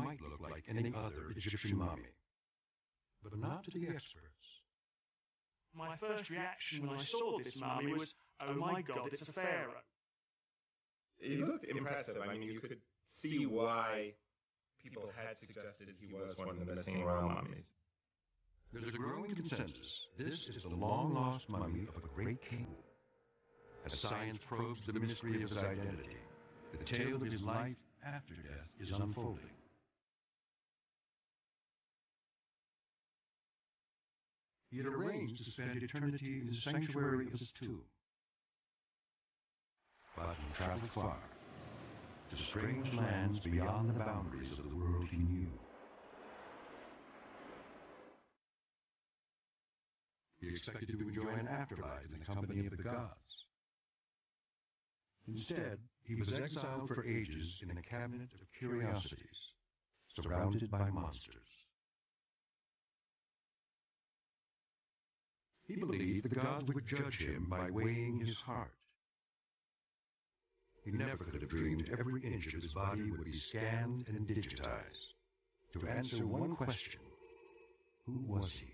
might look like any other Egyptian mummy, but not to the experts. My first reaction when I saw this mummy was, oh my God, it's a pharaoh. He looked impressive. I mean, you could see why people had suggested he was one of the missing royal mummies. There's a growing consensus. This is the long-lost mummy of a great king. As science probes the mystery of his identity, the tale of his life after death is unfolding. He had arranged to spend eternity in the sanctuary of his tomb. But he traveled far, to strange lands beyond the boundaries of the world he knew. He expected to enjoy an afterlife in the company of the gods. Instead, he was exiled for ages in a cabinet of curiosities, surrounded by monsters. He believed the gods would judge him by weighing his heart. He never could have dreamed every inch of his body would be scanned and digitized to answer one question: who was he?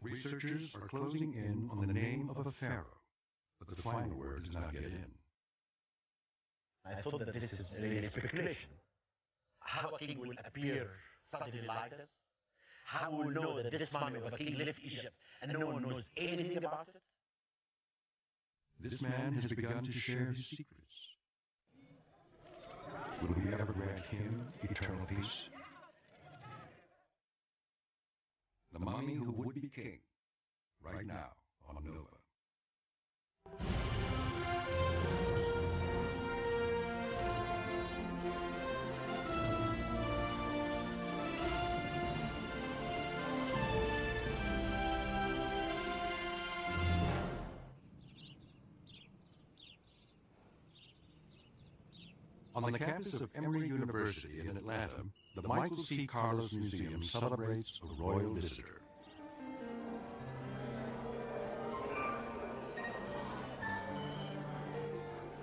Researchers are closing in on the name of a pharaoh, but the final word is not yet in. I thought that this is really speculation. How a king will appear suddenly like this? How will know that this mummy of a king left Egypt and no one knows anything about it? This man has begun to share his secrets. Will we ever grant him eternal peace? The Mummy Who Would Be King, right now on Nova. On the campus of Emory University in Atlanta, the Michael C. Carlos Museum celebrates a royal visitor.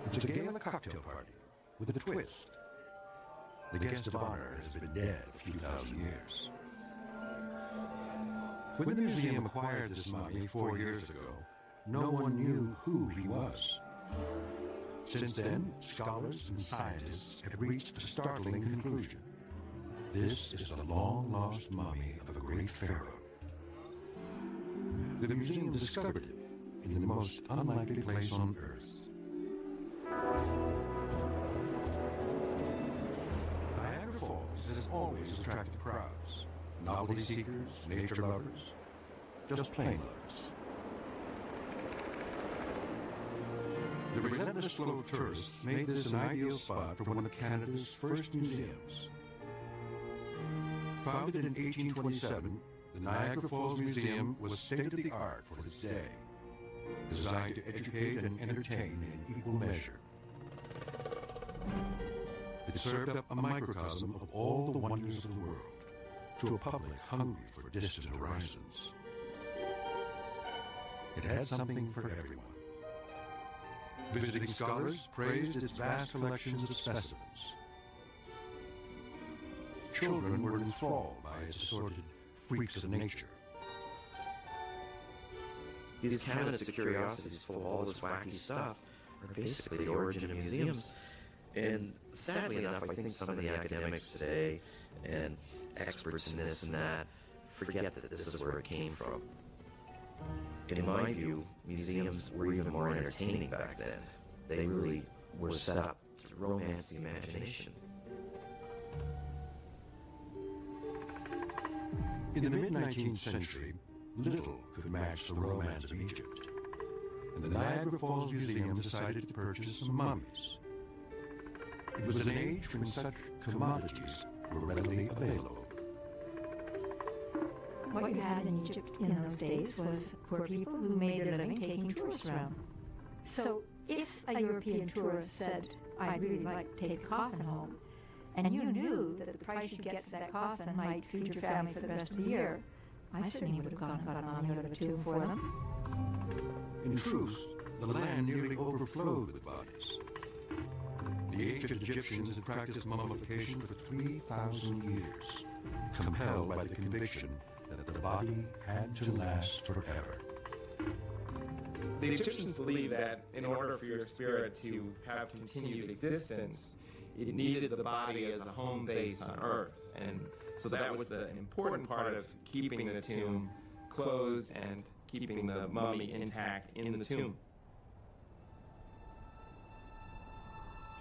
It's a gala cocktail party with a twist. The guest of honor has been dead a few thousand years. When the museum acquired this mummy 4 years ago, no one knew who he was. Since then, scholars and scientists have reached a startling conclusion. This is the long-lost mummy of a great pharaoh. The museum discovered it in the most unlikely place on Earth. Niagara Falls has always attracted crowds. Novelty seekers, nature lovers, just plain lovers. The relentless flow of tourists made this an ideal spot for one of Canada's first museums. Founded in 1827, the Niagara Falls Museum was state-of-the-art for its day, designed to educate and entertain in equal measure. It served up a microcosm of all the wonders of the world to a public hungry for distant horizons. It had something for everyone. Visiting scholars praised its vast collections of specimens. Children were enthralled by its assorted freaks of nature. These cabinets of curiosities full of all this wacky stuff are basically the origin of museums. And sadly enough, I think some of the academics today and experts in this and that forget that this is where it came from. In my view, museums were even more entertaining back then. They really were set up to romance the imagination. In the mid-19th century, little could match the romance of Egypt, and the Niagara Falls Museum decided to purchase some mummies. It was an age when such commodities were readily available. What you had in Egypt in those days was poor people who made their living taking tourists around. So if a European tourist said, I'd really like to take a coffin home, and you knew that the price you'd get for that coffin might feed your family for the rest of the year, I certainly would have gone and got a mummy out of a tomb for them. In truth, the land nearly overflowed with bodies. The The ancient Egyptians had practiced mummification for 3,000 years, compelled by the conviction that the body had to last forever. The Egyptians believed that in order for your spirit to have continued existence, it needed the body as a home base on Earth. And so that was the important part of keeping the tomb closed and keeping the mummy intact in the tomb.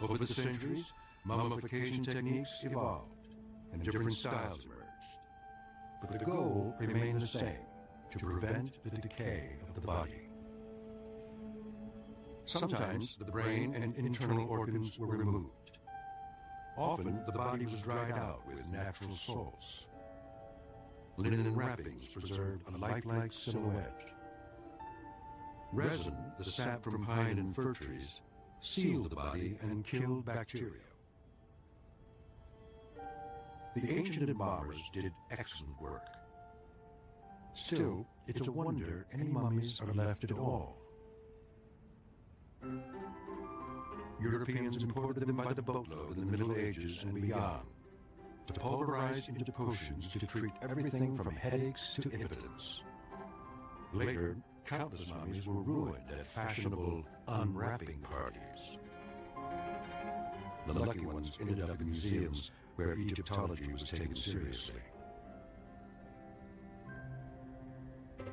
Over the centuries, mummification techniques evolved and different styles emerged. But the goal remained the same, to prevent the decay of the body. Sometimes the brain and internal organs were removed. Often the body was dried out with natural salts. Linen wrappings preserved a lifelike silhouette. Resin, the sap from pine and fir trees, sealed the body and killed bacteria. The ancient embalmers did excellent work. Still, it's a wonder any mummies are left at all. Europeans imported them by the boatload in the Middle Ages and beyond, to pulverize into potions to treat everything from headaches to impotence. Later, countless mummies were ruined at fashionable unwrapping parties. The lucky ones ended up in museums where Egyptology was taken seriously.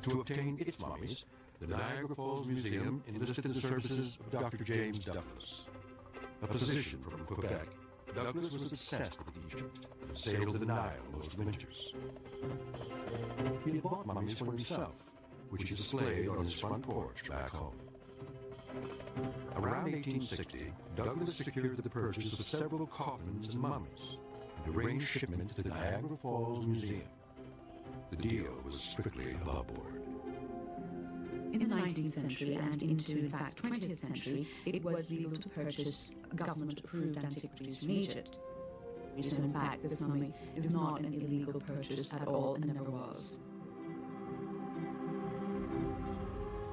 To obtain its mummies, the Niagara Falls Museum enlisted the services of Dr. James Douglas. A physician from Quebec, Douglas was obsessed with Egypt and sailed the Nile most winters. He had bought mummies for himself, which he displayed on his front porch back home. Around 1860, Douglas secured the purchase of several coffins and mummies and arranged shipment to the Niagara Falls Museum. The deal was strictly above board. In the 19th century and into, in fact, 20th century, it was legal to purchase government-approved antiquities from Egypt. So, in fact, this mummy is not an illegal purchase at all and never was.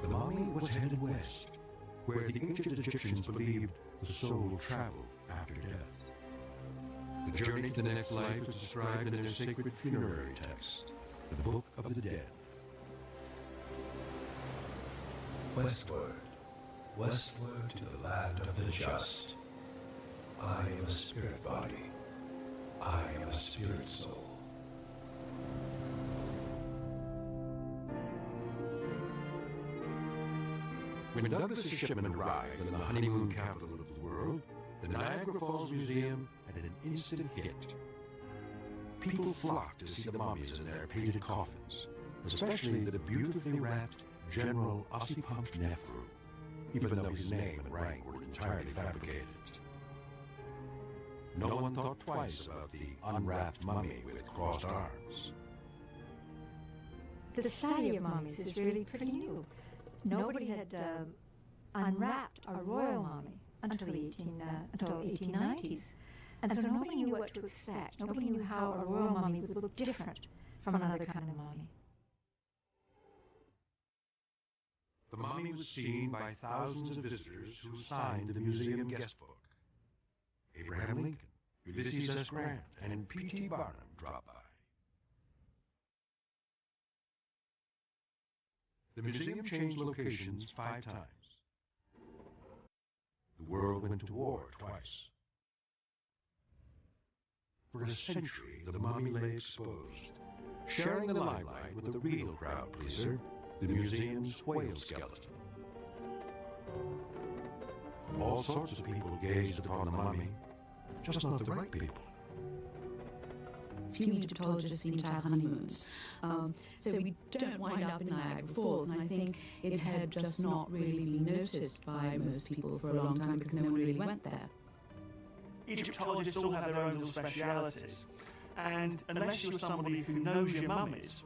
The mummy was headed west, where the ancient Egyptians believed the soul traveled after death. The journey to the next life was described in their sacred funerary text, the Book of the Dead. Westward, westward to the land of the just. I am a spirit body. I am a spirit soul. When Douglas's shipment arrived in the honeymoon capital of the world, the Niagara Falls Museum had an instant hit. People flocked to see the mummies in their painted coffins, especially the beautifully wrapped General Ossipunk Nefru, even though his name and rank were entirely fabricated. No one thought twice about the unwrapped mummy with crossed arms. The study of mummies is really pretty new. Nobody had unwrapped a royal mummy until the 1890s. And so nobody knew what to expect. Nobody knew how a royal mummy would look different from another kind of mummy. The mummy was seen by thousands of visitors who signed the museum guest book. Abraham Lincoln, Ulysses S. Grant, and P.T. Barnum dropped by. The museum changed locations 5 times. The world went to war twice. For a century, the mummy lay exposed, sharing the limelight with the real crowd pleaser, the museum's whale skeleton. All sorts of people gazed upon the mummy, just not the right people. Few Egyptologists seem to have honeymoons. So we don't wind up in Niagara Falls, and I think it had just not really been noticed by most people for a long time because no one really went there. Egyptologists all have their own little specialities, and unless you're somebody who knows your mummies,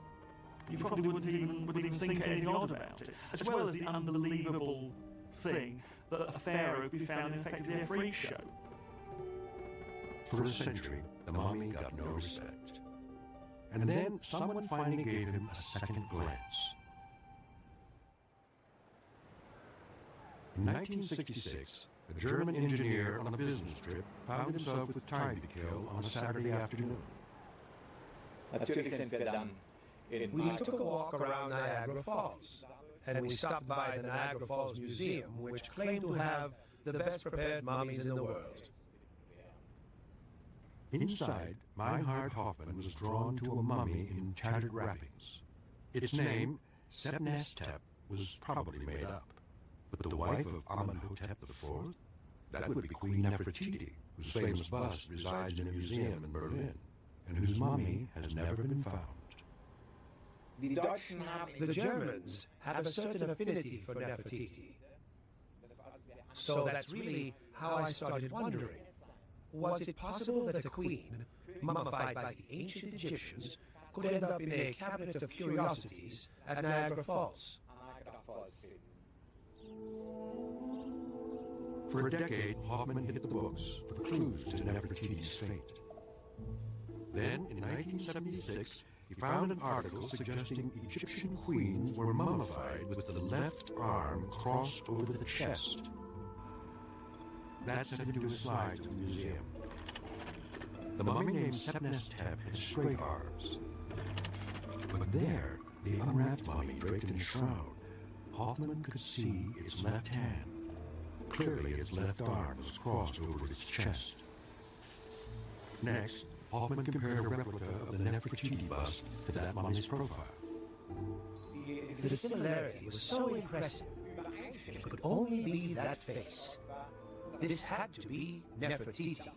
you probably wouldn't even think anything odd about it, as well as the unbelievable thing that a pharaoh could be found in effectively a freak show. For a century, the mummy got no respect. And then someone finally gave him a second glance. In 1966, A German engineer on a business trip found himself with time to kill on a Saturday afternoon. Natürlich sind wir dann in We took a walk around Niagara Falls, and we stopped by the Niagara Falls Museum, which claimed to have the best prepared mummies in the world. Inside, Meinhard Hoffmann was drawn to a mummy in tattered wrappings. Its name, Sebnestep, was probably made up. But the wife of Amenhotep IV? That would be Queen Nefertiti, whose famous bust resides in a museum in Berlin, and whose mummy has never been found. The Germans have a certain affinity for Nefertiti. So that's really how I started wondering. Was it possible that a queen, mummified by the ancient Egyptians, could end up in a cabinet of curiosities at Niagara Falls? For a decade, Hoffmann hit the books for clues to Nefertiti's fate. Then, in 1976, he found an article suggesting Egyptian queens were mummified with the left arm crossed over the chest. That sent him to a slide to the museum. The mummy named Sebnestep had straight arms. But there, the unwrapped mummy draped in a shroud, Hoffmann could see its left hand. Clearly, its left arm was crossed over its chest. Next, Hoffmann compared a replica of the Nefertiti bust to that mummy's profile. The similarity was so impressive, it could only be that face. This had to be Nefertiti.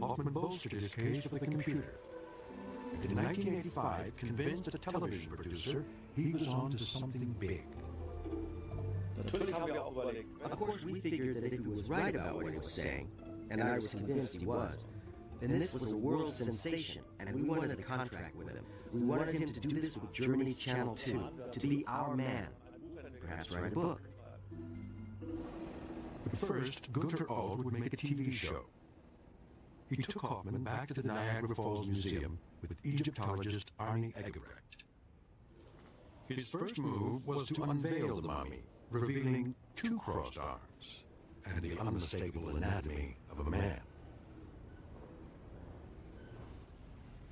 Hoffmann bolstered his case with a computer. And in 1985, convinced a television producer he was on to something big. Of course, we figured that if he was right about what he was saying, and I was convinced he was, then this was a world sensation, and we wanted a contract with him. We wanted him to do this with Germany's Channel 2, to be our man. Perhaps write a book. But first, Gunter Auld would make a TV show. He took Hoffmann back to the Niagara Falls Museum with Egyptologist Arnie Egebrecht. His first move was to unveil the mummy, revealing two crossed arms and the unmistakable anatomy of a man.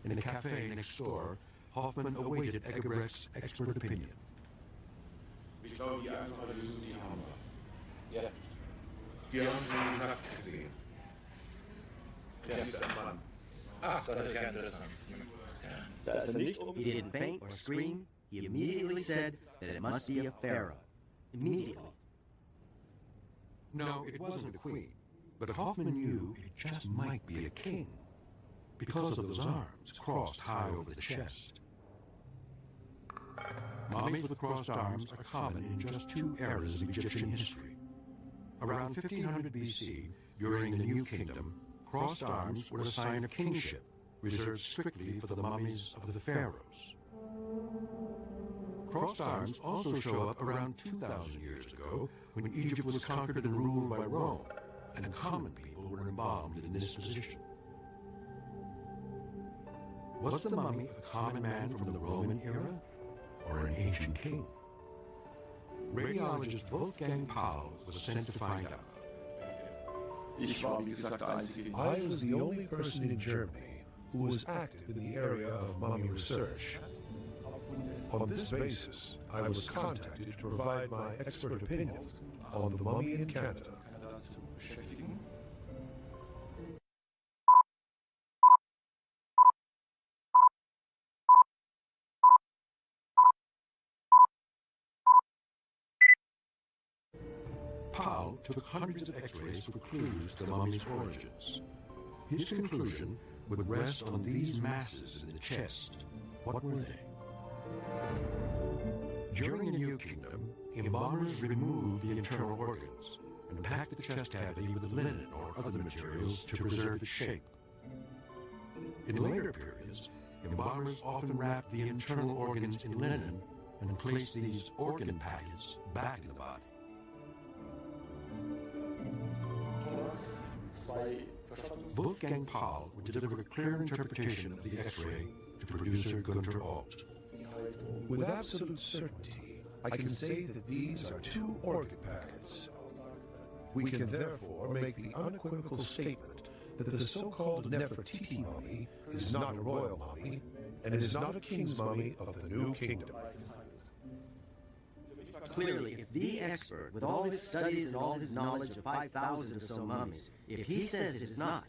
In the cafe next door, Hoffmann awaited Egebrecht's expert opinion. Ich glaube, die einfache Lösung, die haben wir. Ja. Die haben Sie nackt gesehen. Der ist ein Mann. Ach, das ist ja interessant. He didn't faint or scream. He immediately said that it must be a pharaoh. Immediately. No, it wasn't a queen, but Hoffmann knew it just might be a king, because of those arms crossed high over the chest. Mummies with crossed arms are common in just two eras of Egyptian history. Around 1500 BC, during the New Kingdom, crossed arms were a sign of kingship, reserved strictly for the mummies of the pharaohs. Crossed arms also show up around 2,000 years ago when Egypt was conquered and ruled by Rome, and common people were embalmed in this position. Was the mummy a common man from the Roman era, or an ancient king? Radiologist Wolfgang Paul was sent to find out. I was the only person in Germany who was active in the area of mummy research. On this basis, I was contacted to provide my expert opinion on the mummy in Canada. Paul took hundreds of x-rays for clues to the mummy's origins. His conclusion would rest on these masses in the chest. What were they? During the New Kingdom, embalmers removed the internal organs and packed the chest cavity with linen or other materials to preserve its shape. In later periods, embalmers often wrapped the internal organs in linen and placed these organ packets back in the body. Wolfgang Paul would deliver a clear interpretation of the X-ray to producer Gunter Auld. With absolute certainty, I can say that these are 2 organ packets. We can therefore make the unequivocal statement that the so-called Nefertiti mummy is not a royal mummy, and is not a king's mummy of the New Kingdom. Clearly, if the expert, with all his studies and all his knowledge of 5,000 or so mummies, if he says it is not,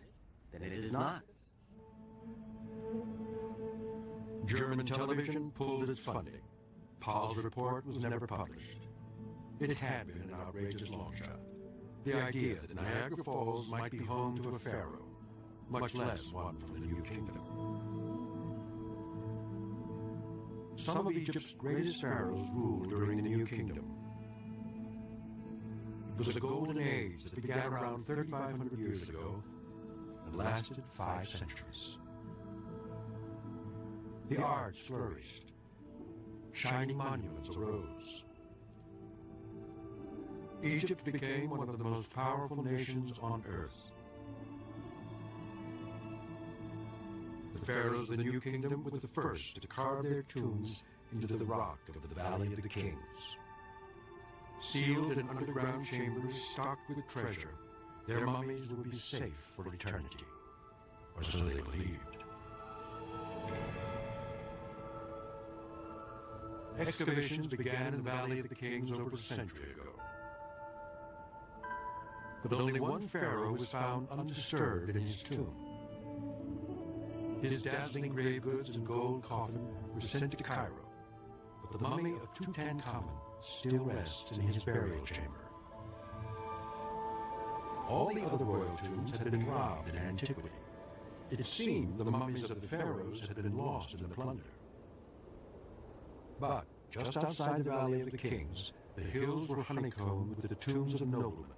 then it is not. German television pulled its funding. Paul's report was never published. It had been an outrageous long shot. The idea that Niagara Falls might be home to a pharaoh, much less one from the New Kingdom. Some of Egypt's greatest pharaohs ruled during the New Kingdom. It was a golden age that began around 3,500 years ago and lasted 5 centuries. The arts flourished. Shining monuments arose. Egypt became one of the most powerful nations on earth. The pharaohs of the New Kingdom were the first to carve their tombs into the rock of the Valley of the Kings. Sealed in underground chambers stocked with treasure, their mummies would be safe for eternity, or so they believed. Excavations began in the Valley of the Kings over a century ago. But only one pharaoh was found undisturbed in his tomb. His dazzling grave goods and gold coffin were sent to Cairo, but the mummy of Tutankhamun still rests in his burial chamber. All the other royal tombs had been robbed in antiquity. It seemed the mummies of the pharaohs had been lost in the plunder. But just outside the Valley of the Kings, the hills were honeycombed with the tombs of noblemen.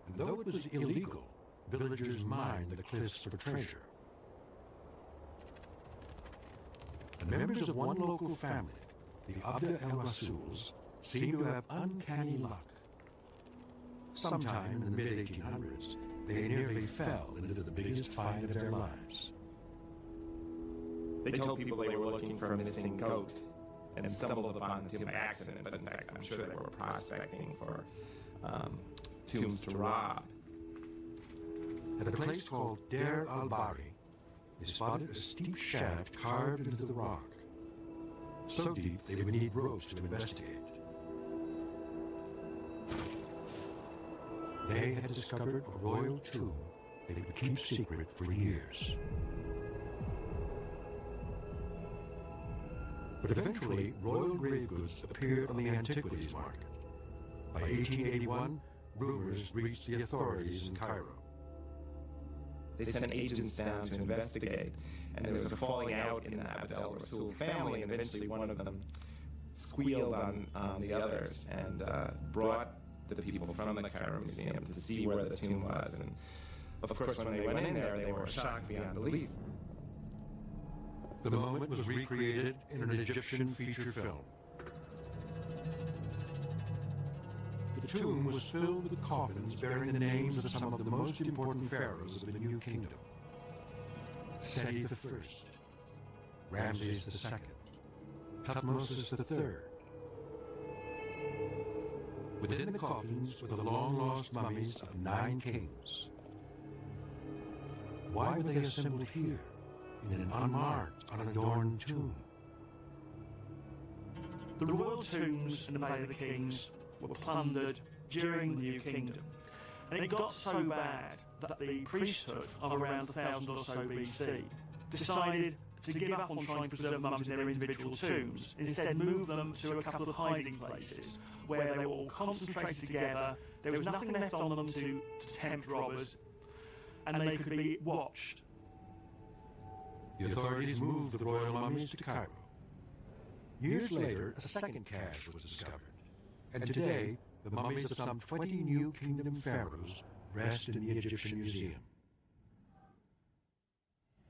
And though it was illegal, villagers mined the cliffs for treasure. The members of one local family, the Abd el-Rasuls, seemed to have uncanny luck. Sometime in the mid-1800s, they nearly fell into the biggest find of their lives. They told people they were looking for a missing goat and stumbled upon the tomb by accident, but in fact, I'm sure they were prospecting for tombs to rob. At a place called Der al-Bari, they spotted a steep shaft carved into the rock. So deep they would need ropes to investigate. They had discovered a royal tomb that they would keep secret for years. But eventually, royal grave goods appeared on the antiquities market. By 1881, rumors reached the authorities in Cairo. They sent agents down to investigate, and there was a falling out in the Abd el-Rasul family, and eventually one of them squealed on the others and brought the people from the Cairo Museum to see where the tomb was. And of course, when they went in there, they were shocked beyond belief. The moment was recreated in an Egyptian feature film. The tomb was filled with coffins bearing the names of some of the most important pharaohs of the New Kingdom. Seti I, Ramses II, Thutmose III. Within the coffins were the long-lost mummies of 9 kings. Why were they assembled here, in an unmarked, unadorned tomb? The royal tombs in the Valley of the Kings were plundered during the New Kingdom, and it got so bad that the priesthood of around 1000 or so BC decided to give up on trying to preserve mummies in their individual tombs, instead move them to a couple of hiding places where they were all concentrated together. There was nothing left on them to tempt robbers, and they could be watched. The authorities moved the royal mummies to Cairo. Years later, a second cache was discovered, and today, the mummies of some 20 New Kingdom pharaohs rest in the Egyptian Museum.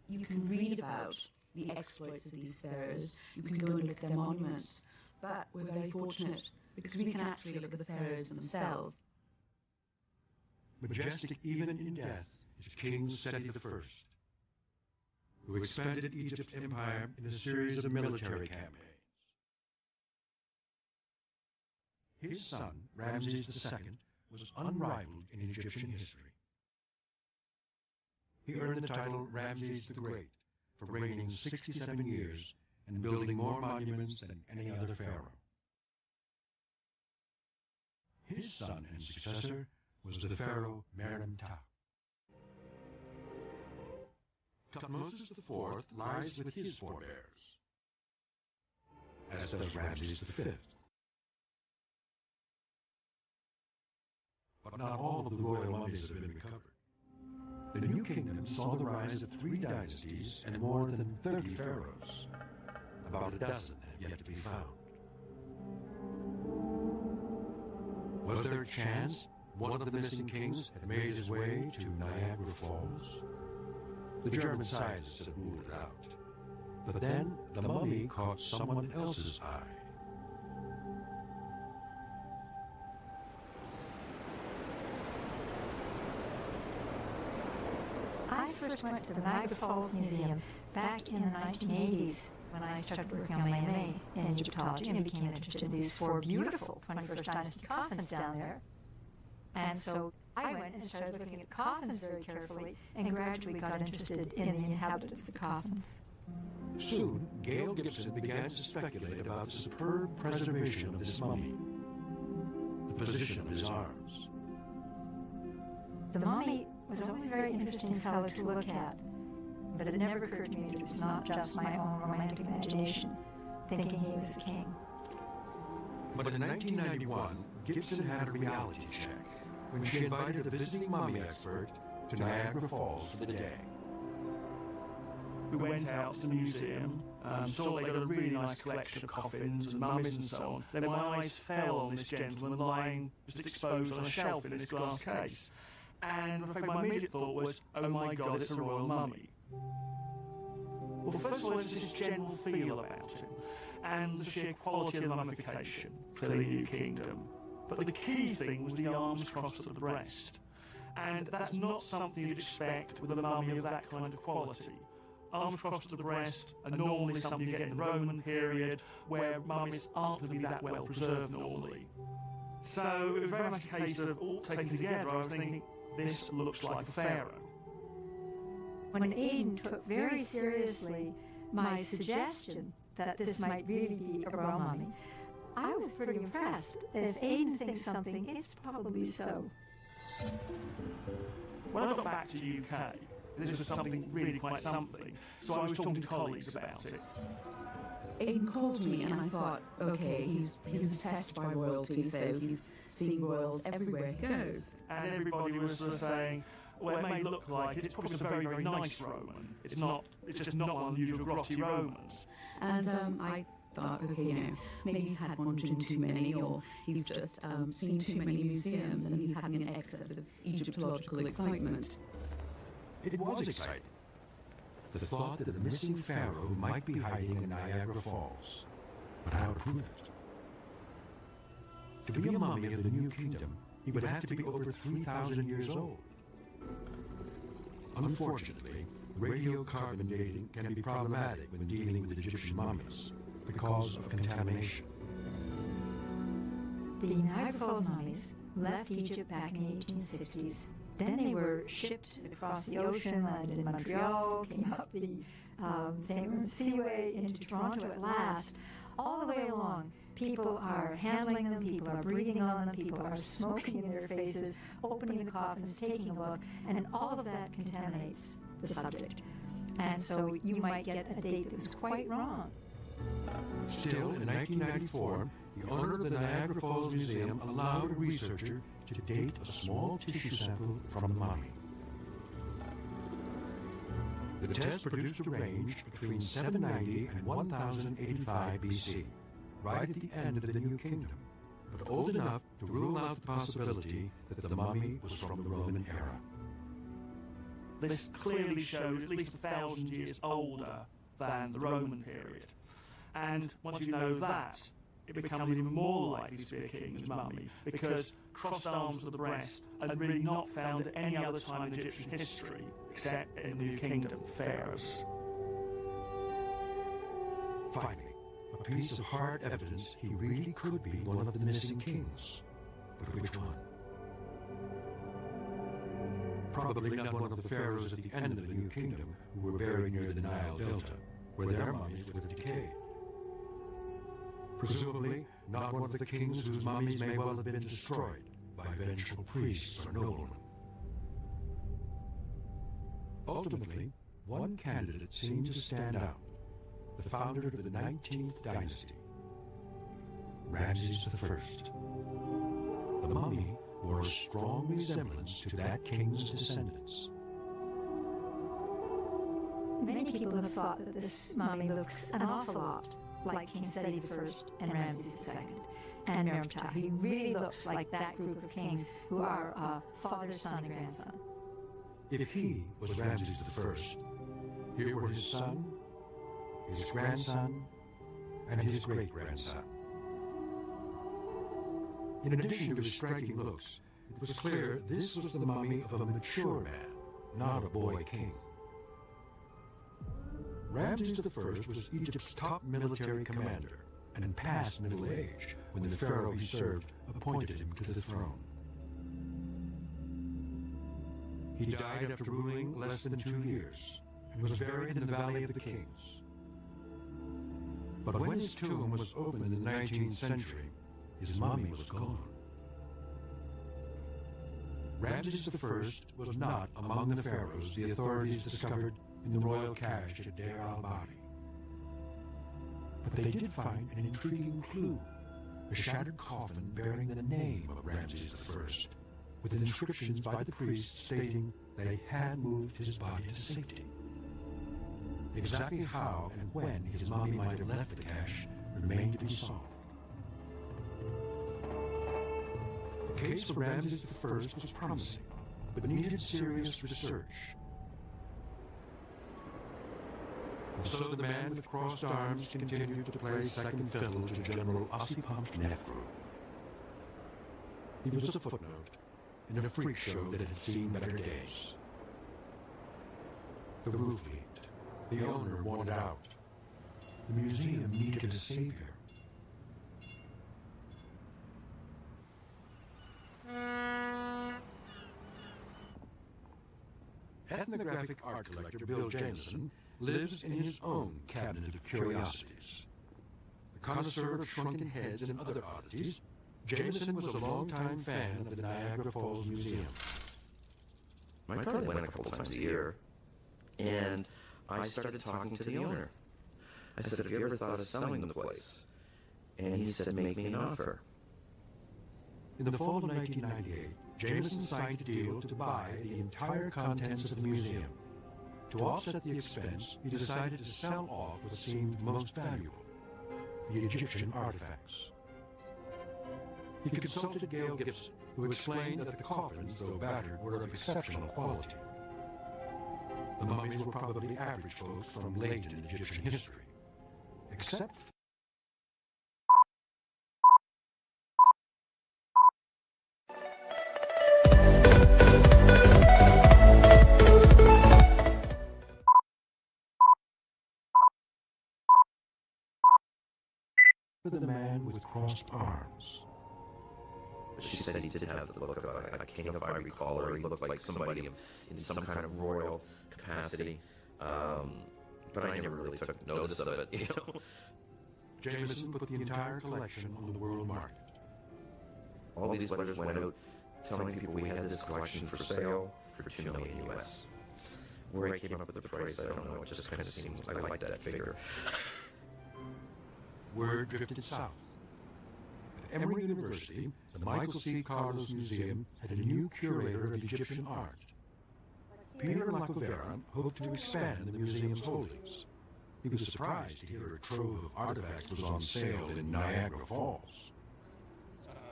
You can read about the exploits of these pharaohs, you can go and look at their monuments, but we're very fortunate because we can actually look at the pharaohs themselves. Majestic even in death is King Seti I, who expanded Egypt's empire in a series of military campaigns. His son, Ramses II, was unrivaled in Egyptian history. He earned the title Ramses the Great for reigning 67 years and building more monuments than any other pharaoh. His son and successor was the pharaoh Mer-en-Ptah. Tutmosis IV lies with his forebears, as does Ramses V. But not all of the royal mummies have been recovered. The New Kingdom saw the rise of 3 dynasties and more than 30 pharaohs. About a dozen have yet to be found. Was there a chance one of the missing kings had made his way to Niagara Falls? The German scientists had ruled it out. But then the mummy caught someone else's eye. I first went to the Niagara Falls Museum back in the 1980s when I started working on my MA in Egyptology and became interested in these 4 beautiful 21st Dynasty coffins down there. And so I went and started looking at coffins very carefully and gradually got interested in the inhabitants of coffins. Soon, Gail Gibson began to speculate about the superb preservation of this mummy, the position of his arms. The mummy was always a very interesting fellow to look at, but it never occurred to me that it was not just my own romantic imagination, thinking he was a king. But in 1991, Gibson had a reality check when she invited a visiting mummy expert to Niagara Falls for the day. We went out to the museum, saw they got a really nice collection of coffins and mummies and so on. Then my eyes fell on this gentleman lying just exposed on a shelf in this glass case. And I'm afraid my immediate thought was, oh my God, it's a royal mummy. Well, first of all, there's this general feel about him, and the sheer quality of the mummification, clearly New Kingdom. But the key thing was the arms crossed at the breast. And that's not something you'd expect with a mummy of that kind of quality. Arms crossed at the breast are normally something you get in the Roman period, where mummies aren't going to be that well preserved normally. So it was very much a case of all taken together, I was thinking, this looks like a pharaoh. When Aidan took very seriously my suggestion that this might really be a royal mummy, I was pretty impressed. If Aidan thinks something, it's probably so. When I got back to the UK, this was something really quite something, so I was talking to colleagues about it. Aidan called me and I thought, okay, he's obsessed by royalty, so he's seeing royals everywhere he goes. And everybody was sort of saying, well, it may look like it's probably a very, very nice Roman. It's just not one of the usual grotty Romans. And I thought, okay, maybe he's had one too many, or he's just seen too many museums and he's having an excess of Egyptological excitement. It was exciting. The thought that the missing pharaoh might be hiding in Niagara Falls. But how to prove it? To be a mummy of the New Kingdom, he would have to be over 3,000 years old. Unfortunately, radiocarbon dating can be problematic when dealing with Egyptian mummies because of contamination. The Niagara Falls mummies left Egypt back in the 1860s. Then they were shipped across the ocean, landed in Montreal, came up the St. Lawrence Seaway into Toronto at last. All the way along, people are handling them, people are breathing on them, people are smoking in their faces, opening the coffins, taking a look, and then all of that contaminates the subject. And so you might get a date that was quite wrong. Still, in 1994, the owner of the Niagara Falls Museum allowed a researcher to date a small tissue sample from the mummy. The test produced a range between 790 and 1085 BC, right at the end of the New Kingdom, but old enough to rule out the possibility that the mummy was from the Roman era. This clearly showed at least 1,000 years older than the Roman period. And once you know that, it becomes even more likely to be a king's mummy, because crossed arms at the breast are really not found at any other time in Egyptian history, except in the New Kingdom pharaohs. Finally, A piece of hard evidence he really could be one of the missing kings. But which one? Probably not one of the pharaohs at the end of the New Kingdom who were buried near the Nile Delta, where their mummies would have decayed. Presumably, not one of the kings whose mummies may well have been destroyed by vengeful priests or noblemen. Ultimately, one candidate seemed to stand out, the founder of the 19th dynasty, Ramses I. The mummy bore a strong resemblance to that king's descendants. Many people have thought that this mummy looks an awful lot like King Seti I and Ramses II and Mermtah. He really looks like that group of kings who are father, son, and grandson. If he was Ramses I, here were his son, his grandson, and his great-grandson. In addition to his striking looks, it was clear this was the mummy of a mature man, not a boy king. Ramses I was Egypt's top military commander, and past middle age when the pharaoh he served appointed him to the throne. He died after ruling less than 2 years, and was buried in the Valley of the Kings. But when his tomb was opened in the 19th century, his mummy was gone. Ramses I was not among the pharaohs the authorities discovered in the royal cache at Deir al-Bahri. But they did find an intriguing clue, a shattered coffin bearing the name of Ramses I, with inscriptions by the priests stating they had moved his body to safety. Exactly how and when his mummy might have left the cache remained to be solved. The case of Ramses I was promising, but needed serious research. And so the man with crossed arms continued to play second fiddle to General Ossipam's Nefru. He was a footnote in a freak show that had seen better days. The roof leaked. The owner wanted out. The museum needed a savior. Ethnographic art collector Bill Jameson lives in his own cabinet of curiosities. A connoisseur of shrunken heads and other oddities, Jameson was a longtime fan of the Niagara Falls Museum. My daughter went a couple times a year, and I started talking to the owner. I said, "Have you ever thought of selling the place?" And he said, "Make me an offer." In the fall of 1998, Jameson signed a deal to buy the entire contents of the museum. To offset the expense, he decided to sell off what seemed most valuable, the Egyptian artifacts. He consulted Gail Gibson, who explained that the coffins, though battered, were of exceptional quality. The mummies were probably average folks from late in Egyptian history, except for the man with crossed arms. She said he did have the look of a king, if I recall, or he looked like somebody in some kind of royal capacity. But I never really took notice of it, you know. Jameson put the entire collection on the world market. All these letters went out telling people we had this collection for sale for $2 million US. Where I came up with the price, I don't know. It just kind of seemed I liked that figure. Word drifted south. At Emory University, the Michael C. Carlos Museum had a new curator of Egyptian art. Peter Lacovera hoped to expand the museum's holdings. He was surprised to hear a trove of artifacts was on sale in Niagara Falls.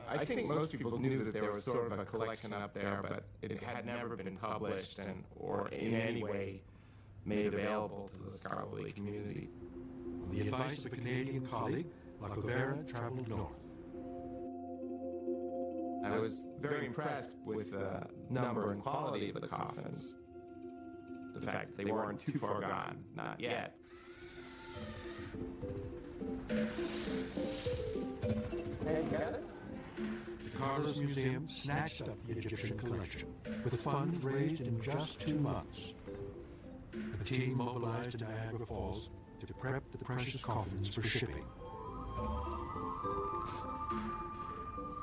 I think most people knew that there was sort of a collection up there, but it had never been published or in any way made available to the scholarly community. On the advice of a Canadian colleague, Lacovera traveled north. I was very impressed with the number and quality of the coffins. The fact that they weren't too far gone, not yet. Hey, got it? The Carlos Museum snatched up the Egyptian collection, with funds raised in just 2 months. A team mobilized to Niagara Falls to prep the precious coffins for shipping.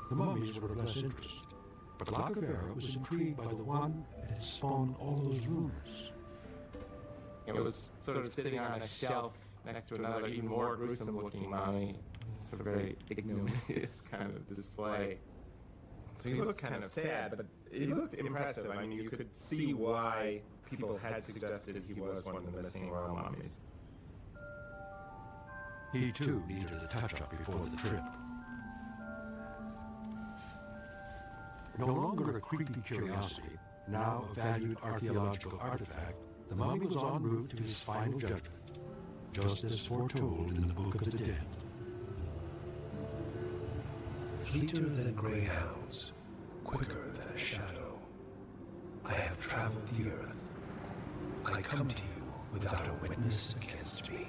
The mummies were of less interest, but Lacavera was intrigued by the one that had spawned all those rumors. It was sort of sitting on a shelf next to another even more gruesome-looking mummy. Sort of very ignominious kind of display. So he looked kind of sad, but he looked impressive. I mean, you could see why people had suggested he was one of the missing royal mummies. He too needed a touch-up before the trip. No longer a creepy curiosity, now a valued archaeological artifact, the mummy was en route to his final judgment, just as foretold in the Book of the Dead. Fleeter than greyhounds, quicker than a shadow. I have traveled the earth. I come to you without a witness against me.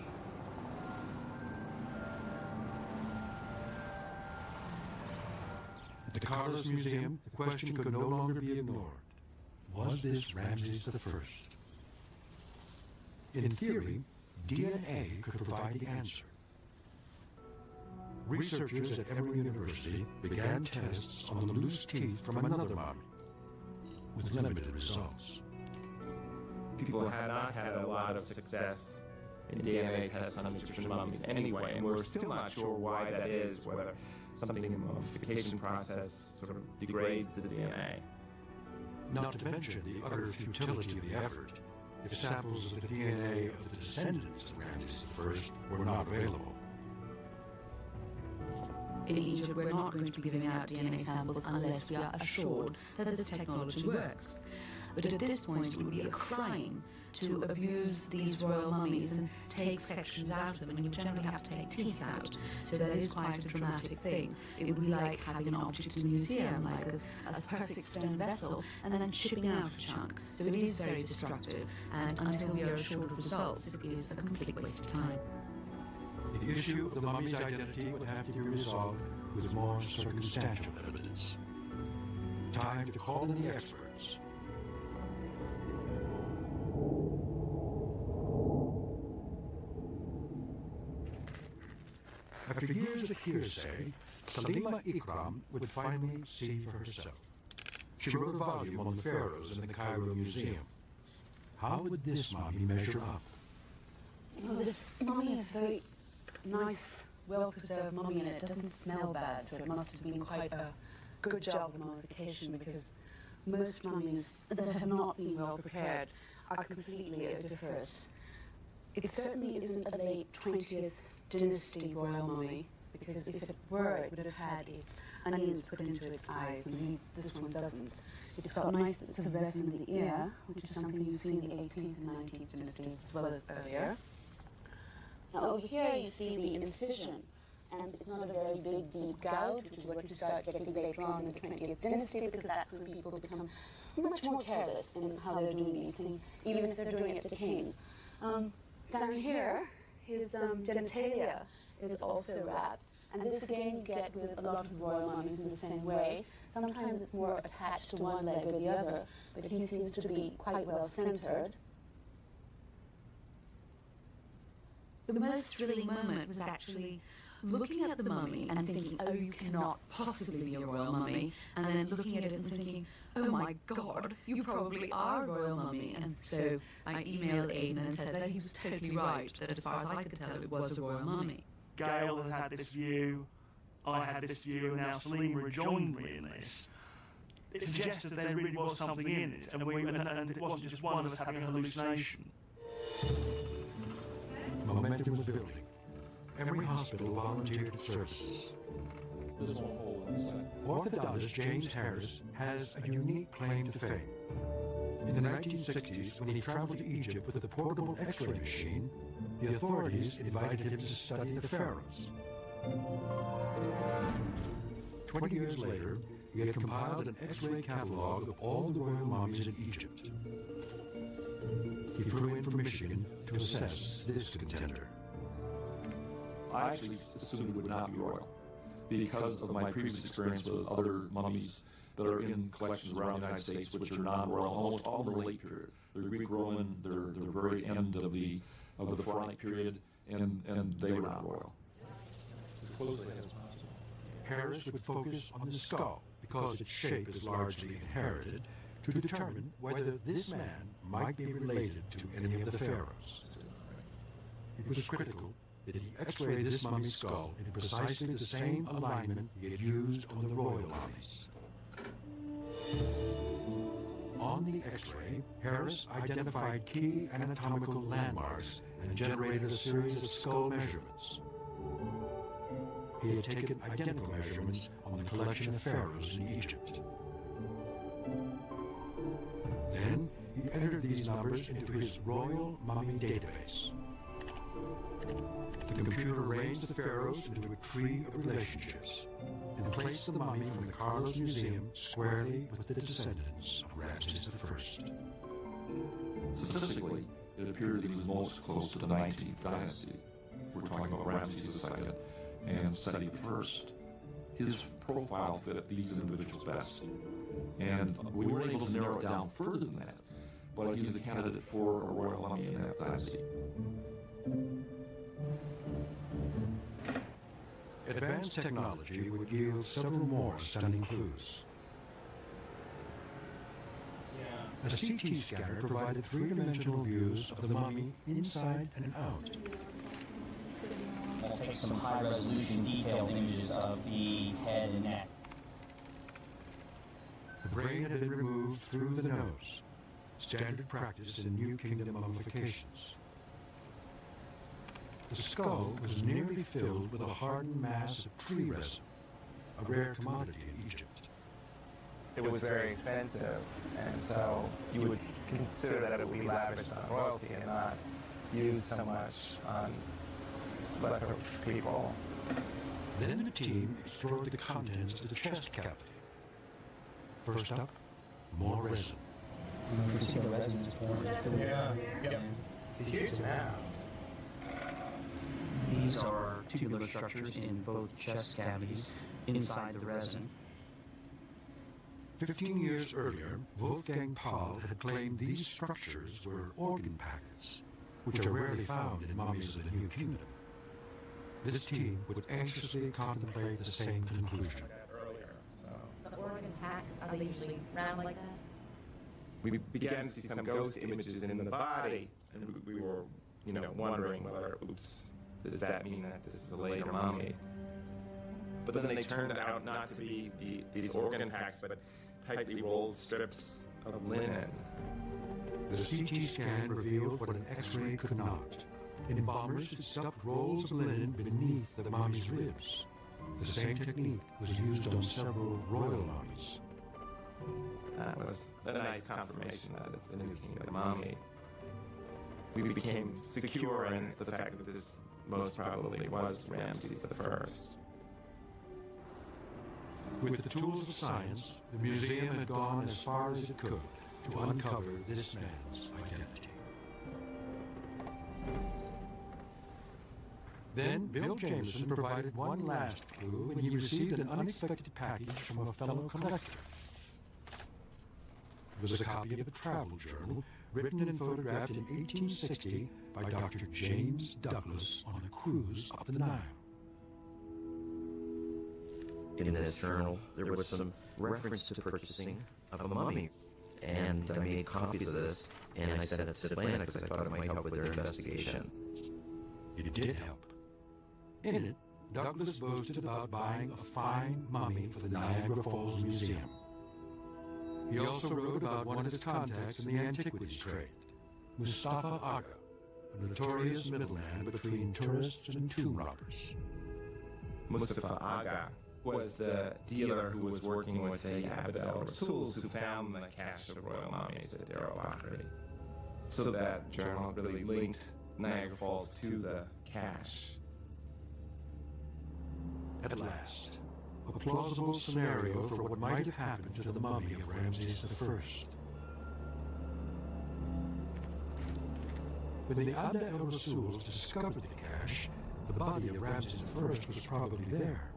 At the Carlos Museum, the question could no longer be ignored. Was this Ramses I? In theory, DNA could provide the answer. Researchers at Emory University began tests on the loose teeth from another mummy, with limited results. People had not had a lot of success in DNA tests on Egyptian mummies anyway, and we're still not sure why that is, whether something in the mummification process sort of degrades the DNA. Not to mention the utter futility of the effort if samples of the DNA of the descendants of Ramses I were not available. In Egypt, we're not going to be giving out DNA samples unless we are assured that this technology works. But at this point, it would be a crime to abuse these royal mummies and take sections out of them, and you generally have to take teeth out. So that is quite a dramatic thing. It would be like having an object in a museum, like a perfect stone vessel, and then shipping out a chunk. So it is very destructive, and until we are assured of results, it is a complete waste of time. The issue of the mummy's identity would have to be resolved with more circumstantial evidence. Time to call in the experts. After years of hearsay, Salima Ikram would finally see for herself. She wrote a volume on the pharaohs in the Cairo Museum. How would this mummy measure up? Well, this mummy is very nice, well-preserved mummy, and it doesn't smell bad, so it must have been quite a good job of mummification, because most mummies that have not been well prepared are completely odoriferous. It certainly isn't a late 20th dynasty royal mummy, because if it were, it would have had its onions put into its eyes, and this one doesn't. It's got nice bits of resin in the ear, which is something you see in the 18th and 19th dynasties as well as earlier. Now over here you see the incision, and it's not a very big deep gouge, which is what you start getting later on in the 20th dynasty, because that's when people become much more careless in how they're doing these things, even if they're doing it to kings. Down here, his genitalia is also wrapped, and this again you get with a lot of royal mummies in the same way. Sometimes it's more attached to one leg or the other, but he seems to be quite well centered. The most thrilling moment was actually looking at the mummy and thinking, oh, you cannot possibly be a royal mummy, and then looking at it and thinking, oh my God, you probably are a royal mummy. And so I emailed Aidan and said that he was totally right, that as far as I could tell, it was a royal mummy. Gail had this view, I had this view, and now Salima rejoined me in this. It suggested there really was something in it, and it wasn't just one of us having a hallucination. Momentum was building. Every hospital volunteered its services. Orthodontist James Harris has a unique claim to fame. In the 1960s, when he traveled to Egypt with a portable X-ray machine, the authorities invited him to study the pharaohs. 20 years later, he had compiled an X-ray catalog of all the royal mummies in Egypt. He flew in from Michigan to assess this contender. I actually assumed it would not be royal because of my previous experience with other mummies that are in collections around the United States, which are non-royal, almost all in the late period. They're Greek-Roman, they're the very end of the Pharaonic period, and they were not royal. As closely as possible. Harris would focus on the skull because its shape is largely inherited to determine whether this man might be related to any of the pharaohs. It was critical that he x-ray this mummy's skull in precisely the same alignment he had used on the royal mummies. On the x-ray, Harris identified key anatomical landmarks and generated a series of skull measurements. He had taken identical measurements on the collection of pharaohs in Egypt. Then he entered these numbers into his royal mummy database. The computer arranged the pharaohs into a tree of relationships and placed the mummy from the Carlos Museum squarely with the descendants of Ramses I. Statistically, it appeared that he was most close to the 19th dynasty. We're talking about Ramses II and Seti I. His profile fit these individuals best. And we weren't able to narrow it down further than that, but he was a candidate for a royal mummy in that dynasty. Advanced technology would yield several more stunning clues. A CT scanner provided three-dimensional views of the mummy inside and out. We'll take some high-resolution detailed images of the head and neck. The brain had been removed through the nose, standard practice in New Kingdom mummifications. The skull was nearly filled with a hardened mass of tree resin, a rare commodity in Egypt. It was very expensive, and so you would consider that it would be lavished on royalty and not used so much on lesser people. Then the team explored the contents of the chest cavity. First up, more resin. You can see the resin is pouring. Yeah. It's a huge amount. These are tubular structures in both chest cavities inside the resin. 15 years earlier, Wolfgang Paul had claimed these structures were organ packets, which are rarely found in mummies of the New Kingdom. This team would anxiously contemplate the same conclusion. The organ packs, are they usually round like that? We began to see some ghost images in the body, and we were, wondering whether, oops, does that mean that this is a later mummy? But then they turned out not to be these organ packs, but tightly rolled strips of linen. The CT scan revealed what an X-ray could not. Embalmers had stuffed rolls of linen beneath the mummy's ribs. The same technique was used on several royal mummies. That was a nice confirmation that it's the New Kingdom mummy. We became secure in the fact that this most probably was Ramses I. With the tools of science, the museum had gone as far as it could to uncover this man's identity. Then Bill Jameson provided one last clue when he received an unexpected package from a fellow collector. It was a copy of a travel journal written and photographed in 1860 by Dr. James Douglas on a cruise up the Nile. In this journal, there was some reference to the purchasing of a mummy, and I made copies of this, and I sent it to Atlanta because I thought it might help with their investigation. It did help. In it, Douglas boasted about buying a fine mummy for the Niagara Falls Museum. He also wrote about one of his contacts in the antiquities trade, Mustafa Aga, a notorious middleman between tourists and tomb robbers. Mustafa Aga was the dealer who was working with the Abd al-Rasuls who found the cache of royal mummies at Deir al-Bahri. So that journal really linked Niagara Falls to the cache. At last, a plausible scenario for what might have happened to the mummy of Ramses I. When the Abd al-Rasuls discovered the cache, The body of Ramses I was probably there.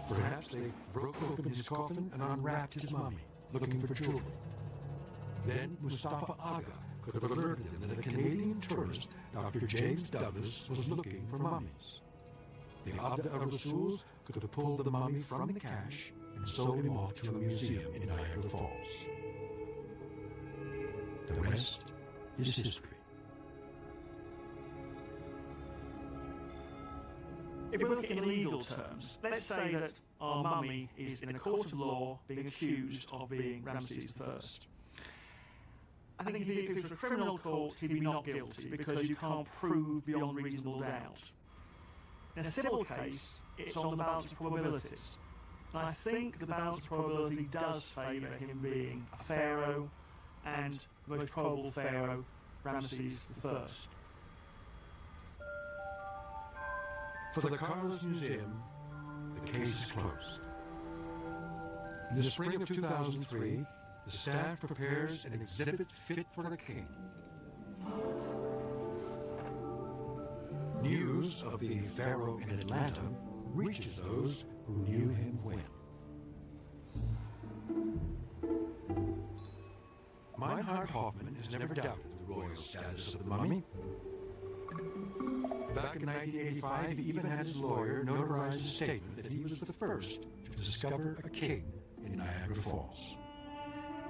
Perhaps they broke open his coffin and unwrapped his mummy, looking for jewelry. Then Mustafa Aga could have alerted them that a Canadian tourist, Dr. James Douglas, was looking for mummies. The Abd al-Rasuls could have pulled the mummy from the cache and sold him off to a museum in Niagara Falls. The rest is history. If we look in legal terms, let's say that our mummy is in a court of law being accused of being Ramses I. I think if it was a criminal court, he'd be not guilty because you can't prove beyond reasonable doubt. In a civil case, it's on the balance of probabilities. And I think the balance of probability does favour him being a pharaoh, and the most probable pharaoh, Ramses I. For the Carlos Museum, the case is closed. In the spring of 2003, the staff prepares an exhibit fit for a king. News of the pharaoh in Atlanta reaches those who knew him when. Meinhard Hoffman has never doubted the royal status of the mummy. Back in 1985, he even had his lawyer notarize a statement that he was the first to discover a king in Niagara Falls.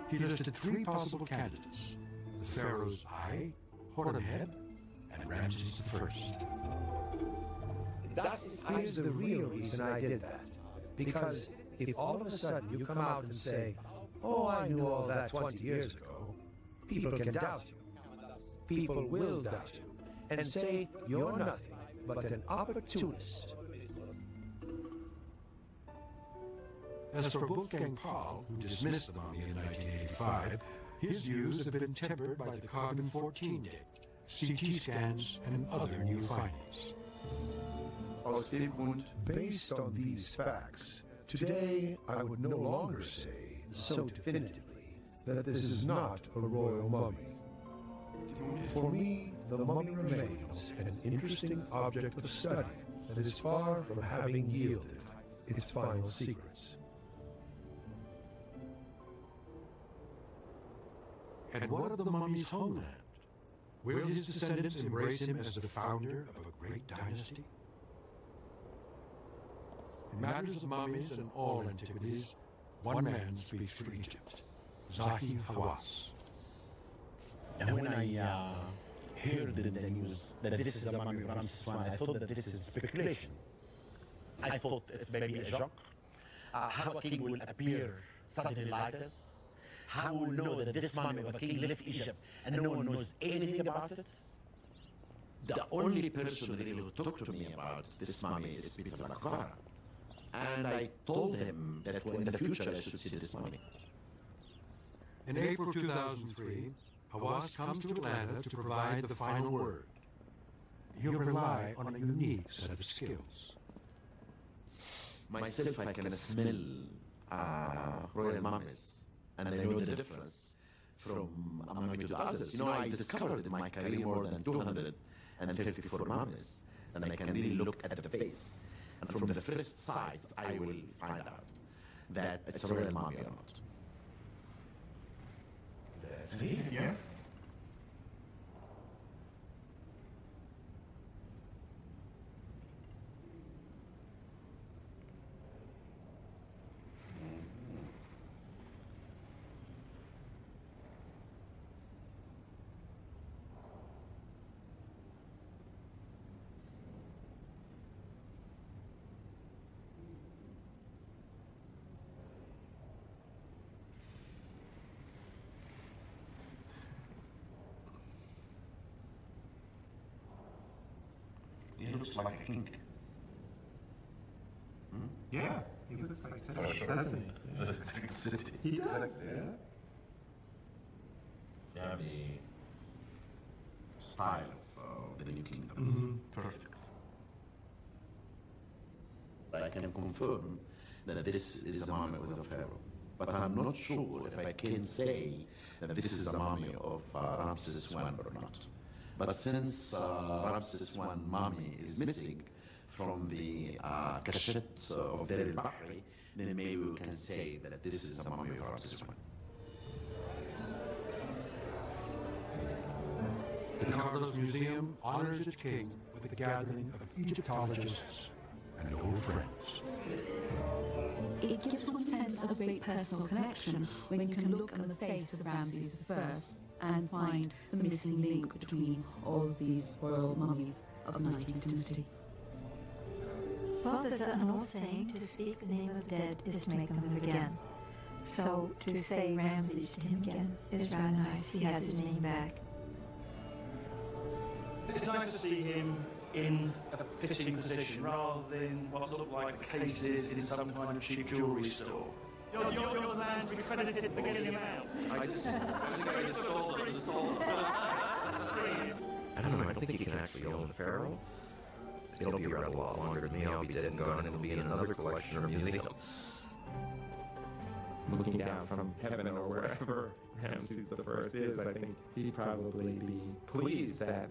He listed three possible candidates: the pharaoh's eye, Horemheb, and Ramses I. Here's the real reason I did that. Because if all of a sudden you come out and say, "Oh, I knew all that 20 years ago," people can doubt you. People will doubt you and say you're nothing but an opportunist. As for Wolfgang Paul, who dismissed the mummy in 1985, his views have been tempered by the carbon-14 date, CT scans, and other new findings. Based on these facts, today I would no longer say so definitively that this is not a royal mummy. For me, the mummy remains an interesting object of study that is far from having yielded its final secrets. And what of the mummy's homeland? Will his descendants embrace him as the founder of a great dynasty? In matters of mummies and all antiquities, one man speaks for Egypt, Zahi Hawass. And when I heard the news that this is a mummy of Ramses I, I thought that this is speculation. I thought it's maybe a joke. How a king will appear suddenly like this? How will know that this mummy of a king left Egypt and no one knows anything about it? The only person really who talked to me about this mummy is Peter Lakvara. And I told him that in the future I should see this mummy. In April 2003, Hawass comes to Atlanta to provide the final word. He'll rely on a unique set of skills. Myself, I can smell royal mummies, and I know the difference from a mummy to the others. You know, I discovered in my career more than 234 mummies, and I can really look at the face. And from the first sight, I will find out that it's a royal mummy or not. That's it, yeah. He looks like a king. Hmm? Yeah, he looks like such sure. doesn't he? Looks like a city. He does. Yeah. Yeah, the style of the new kingdom is perfect. I can confirm that this is a mummy of the pharaoh, but I'm not sure if I can say that this is a mummy of Ramses I or not. But since Ramses I mummy is missing from the cachette of Deir al-Bahri, then maybe we can say that this is a mummy of Ramses I. The Carlos Museum honors its king with a gathering of Egyptologists and old friends. It gives one sense of a great personal connection when you can look on the face of Ramses I and find the missing link between all of these royal mummies of the 19th dynasty. Well, there's an old saying, to speak the name of the dead is to make them live again. So to say Ramses to him again is rather nice. He has his name back. It's nice to see him in a fitting position rather than what looked like cases in some kind of cheap jewellery store. You're the man to be credited for getting him out. I don't know, I don't think you can actually own the Pharaoh. It'll be around a lot longer than me. I'll be dead and gone, and it'll be in another collection or museum. Looking down from heaven or wherever Ramses I is, I think he'd probably be pleased that,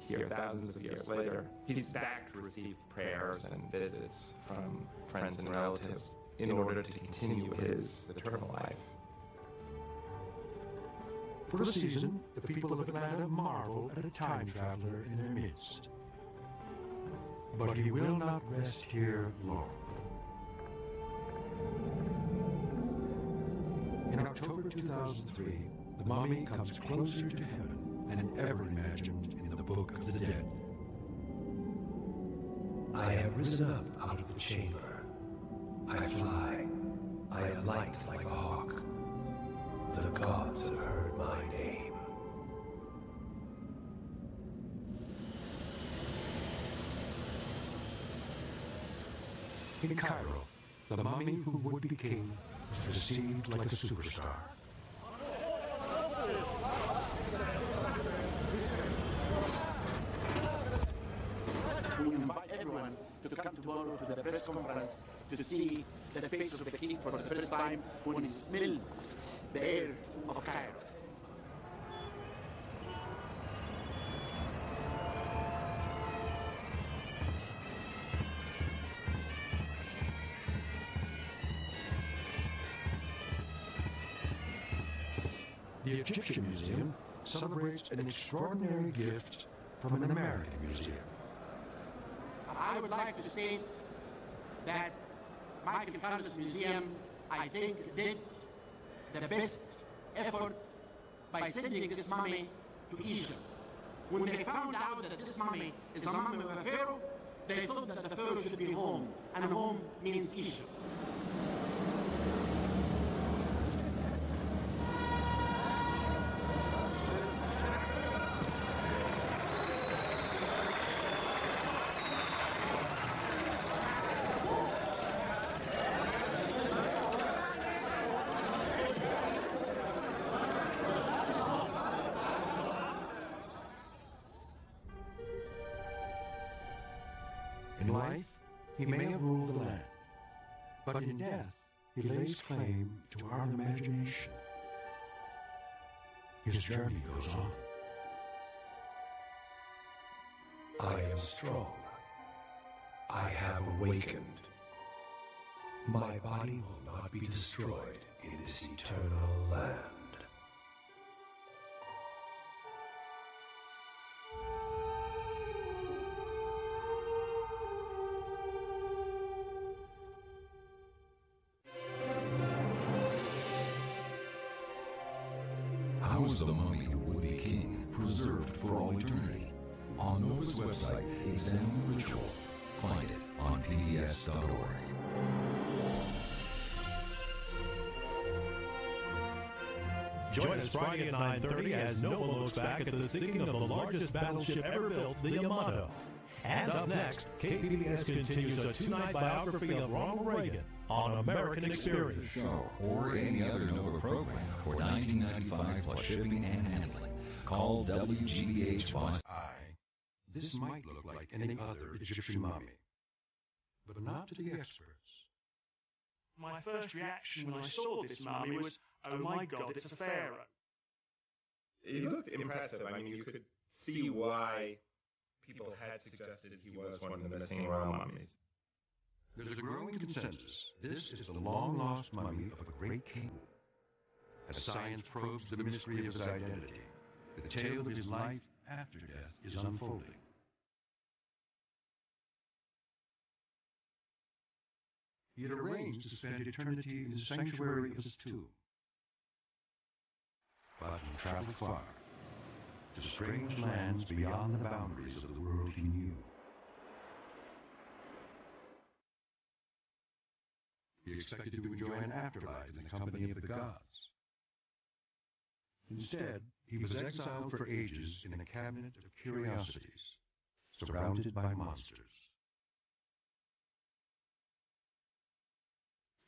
here thousands of years later, he's back to receive prayers and visits from friends and relatives in order to continue his eternal life. For a season, the people of Atlanta marvel at a time traveler in their midst. But he will not rest here long. In October 2003, the mummy comes closer to heaven than ever imagined in the Book of the Dead. I have risen up out of the chamber. I fly. I alight like a hawk. The gods have heard my name. In Cairo, the mummy who would be king was received like a superstar. We invite everyone to come tomorrow to the press conference to see the face of the king for the first time when he smelled the air of Cairo. The Egyptian Museum celebrates an extraordinary gift from an American museum. I would like to state that Michael Carlos Museum, I think, did the best effort by sending this mummy to Egypt. When they found out that this mummy is a mummy of a pharaoh, they thought that the pharaoh should be home, and home means Egypt. In life, he may have ruled the land, but in death, he lays claim to our imagination. His journey goes on. I am strong. I have awakened. My body will not be destroyed in this eternal land. How is the mummy who would be king preserved for all eternity? On Nova's website, examine the ritual. Find it on pbs.org. Join us Friday at 9:30 as Nova looks back at the sinking of the largest battleship ever built, the Yamato. And up next, KPBS continues a two-night biography of Ronald Reagan on American Experience. So, or any other Nova program for $19.95 plus shipping and handling. Call WGBH Boston. This might look like any other Egyptian mummy, but not to the experts. My first reaction when I saw this mummy was, oh my God, it's a pharaoh. He looked impressive. I mean, you could see why people had suggested he was one of the missing royal mummies. There's a growing consensus. This is the long-lost mummy of a great king. As science probes the mystery of his identity, the tale of his life after death is unfolding. He had arranged to spend eternity in the sanctuary of his tomb. But he traveled far, to strange lands beyond the boundaries of the world he knew. He expected to enjoy an afterlife in the company of the gods. Instead, he was exiled for ages in a cabinet of curiosities, surrounded by monsters.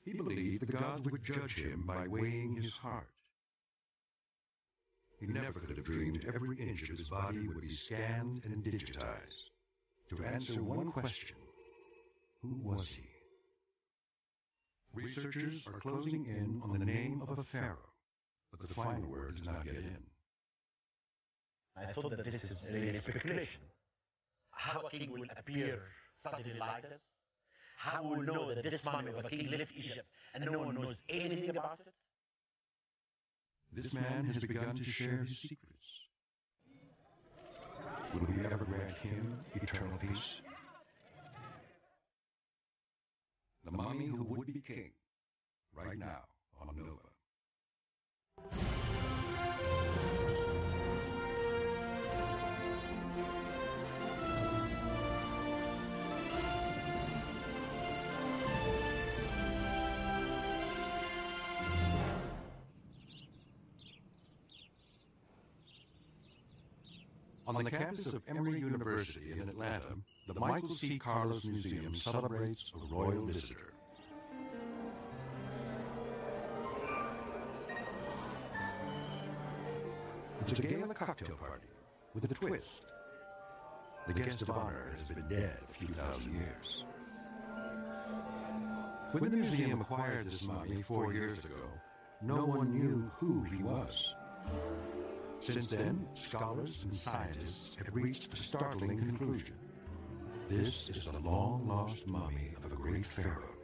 He believed the gods would judge him by weighing his heart. He never could have dreamed every inch of his body would be scanned and digitized to answer one question: who was he? Researchers are closing in on the name of a pharaoh, but the final word is not yet in. I thought that this is really speculation. How a king will appear suddenly like this? How will know that this mummy of a king left Egypt and no one knows anything about it? This man has begun to share his secrets. Will we ever grant him eternal peace? The mummy who would be king, right now on Nova. On the campus of Emory University in Atlanta, the Michael C. Carlos Museum celebrates a royal visitor. It's a gala cocktail party with a twist. The guest of honor has been dead a few thousand years. When the museum acquired this mummy 4 years ago, no one knew who he was. Since then, scholars and scientists have reached a startling conclusion. This is the long-lost mummy of a great pharaoh.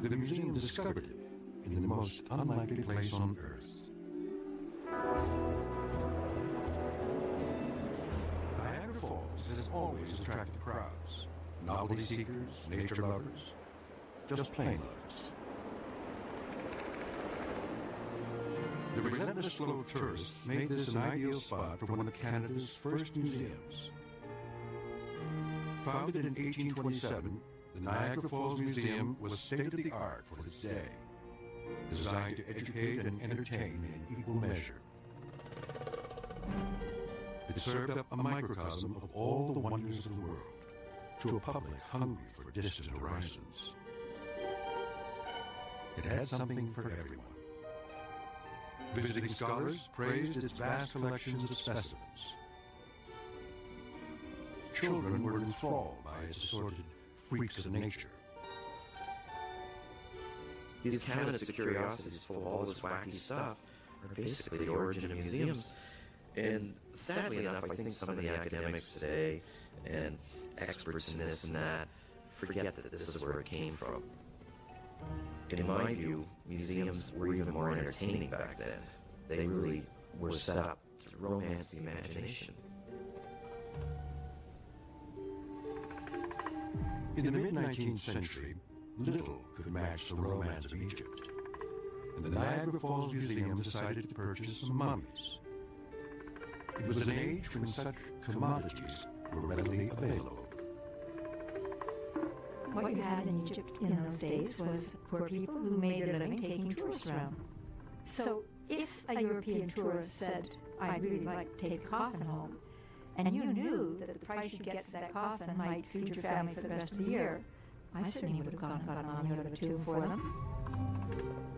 The museum discovered him in the most unlikely place on Earth. Niagara Falls has always attracted crowds. Novelty seekers, nature lovers, just plain lovers. The relentless flow of tourists made this an ideal spot for one of Canada's first museums. Founded in 1827, the Niagara Falls Museum was state-of-the-art for its day, designed to educate and entertain in equal measure. It served up a microcosm of all the wonders of the world to a public hungry for distant horizons. It had something for everyone. Visiting scholars praised its vast collections of specimens. Children were enthralled by its assorted freaks of nature. These cabinets of curiosities full of all this wacky stuff are basically the origin of museums. And sadly enough, I think some of the academics today and experts in this and that forget that this is where it came from. In my view, museums were even more entertaining back then. They really were set up to romance the imagination. In the mid-19th century, little could match the romance of Egypt, and the Niagara Falls Museum decided to purchase some mummies. It was an age when such commodities were readily available. What you had in Egypt in those days was poor people who made their living taking tourists around. So if a European tourist said, "I'd really like to take a coffin home," and you knew that the price you'd get for that coffin might feed your family for the rest of the year, I certainly would have gone and got a mummy out of a tomb for them.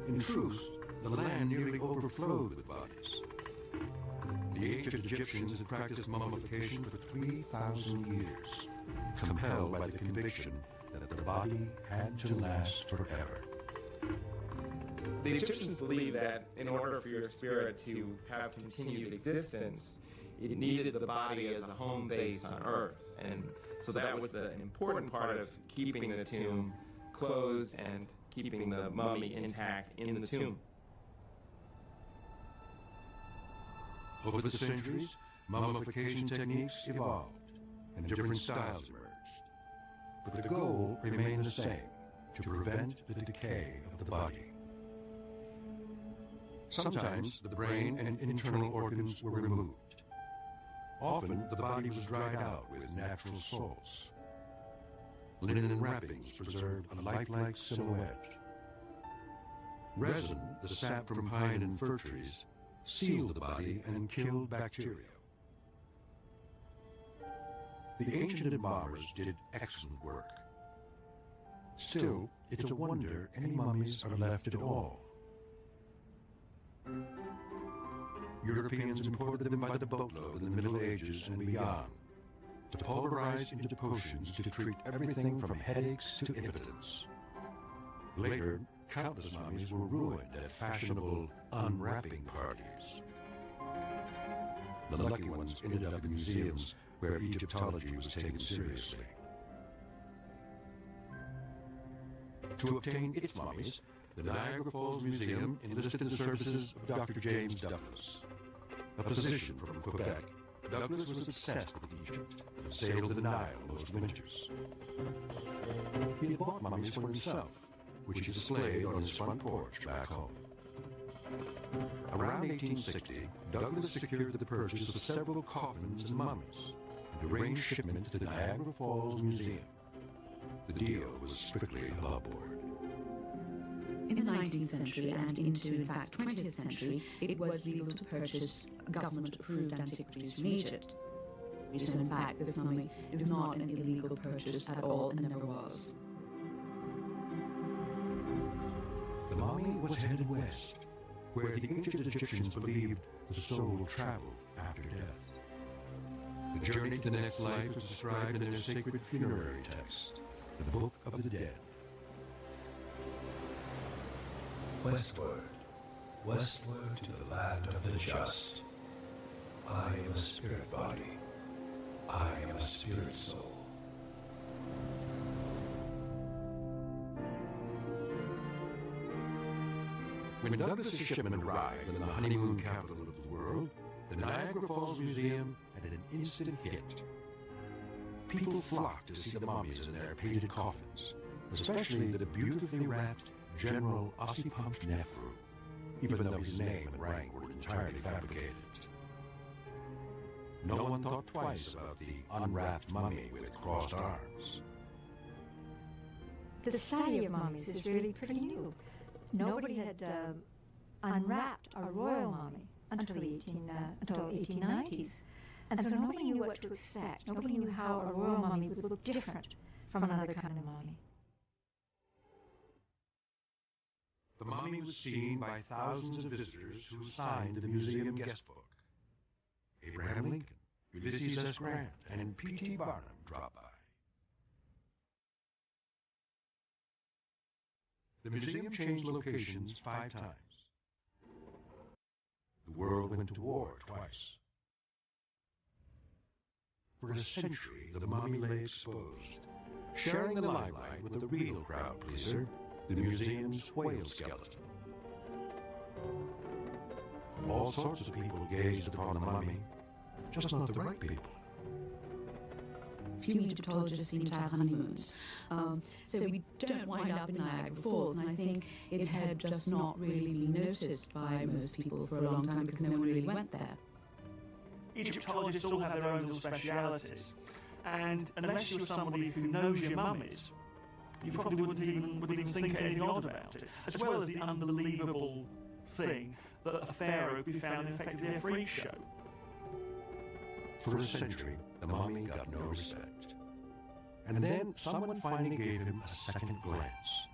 In truth, the land nearly overflowed with bodies. The ancient Egyptians had practiced mummification for 3,000 years, compelled by the conviction that the body had to last forever. The Egyptians believed that in order for your spirit to have continued existence, it needed the body as a home base on Earth. And so that was the important part of keeping the tomb closed and keeping the mummy intact in the tomb. Over the centuries, mummification techniques evolved and different styles emerged. But the goal remained the same, to prevent the decay of the body. Sometimes the brain and internal organs were removed. Often the body was dried out with natural salts. Linen wrappings preserved a lifelike silhouette. Resin, the sap from pine and fir trees, sealed the body and killed bacteria. The ancient embalmers did excellent work. Still, it's a wonder any mummies are left at all. Europeans imported them by the boatload in the Middle Ages and beyond, pulverized into potions to treat everything from headaches to impotence. Later, countless mummies were ruined at fashionable unwrapping parties. The lucky ones ended up in museums where Egyptology was taken seriously. To obtain its mummies, the Niagara Falls Museum enlisted the services of Dr. James Douglas. A physician from Quebec, Douglas was obsessed with Egypt and sailed the Nile most winters. He had bought mummies for himself, which he displayed on his front porch back home. Around 1860, Douglas secured the purchase of several coffins and mummies and arranged shipment to the Niagara Falls Museum. The deal was strictly above board. In the 19th century and into, in fact, 20th century, it was legal to purchase government-approved antiquities from Egypt. So, in fact, this mummy is not an illegal purchase at all and never was. The mummy was headed west, where the ancient Egyptians believed the soul traveled after death. The journey to the next life is described in their sacred funerary text, the Book of the Dead. Westward, westward to the land of the just. I am a spirit body. I am a spirit soul. When Douglas's shipment arrived in the honeymoon capital of the world, the Niagara Falls Museum had an instant hit. People flocked to see the mummies in their painted coffins, especially the beautifully wrapped General Ossipump Nefru, even though his name and rank were entirely fabricated. No one thought twice about the unwrapped mummy with crossed arms. The study of mummies is really pretty new. Nobody had unwrapped a royal mummy until the 1890s. And so nobody knew what to expect. Nobody knew how a royal mummy would look different from another kind of mummy. The mummy was seen by thousands of visitors who signed the museum guest book. Abraham Lincoln, Ulysses S. Grant, and P.T. Barnum dropped by. The museum changed locations 5 times. The world went to war twice. For a century, the mummy lay exposed, sharing the limelight with the real crowd pleaser, the museum's whale skeleton. All sorts of people gazed upon the mummy, just not the right people. Few Egyptologists seem to have honeymoons, so we don't wind up in Niagara Falls, and I think it had just not really been noticed by most people for a long time because no one really went there. Egyptologists all have their own little specialities, and unless you're somebody who knows your mummies, you probably wouldn't even think anything odd about it, as well as the unbelievable thing that a pharaoh could be found in effectively a freak show. For a century, the mummy got no respect. And then someone finally gave him a second glance.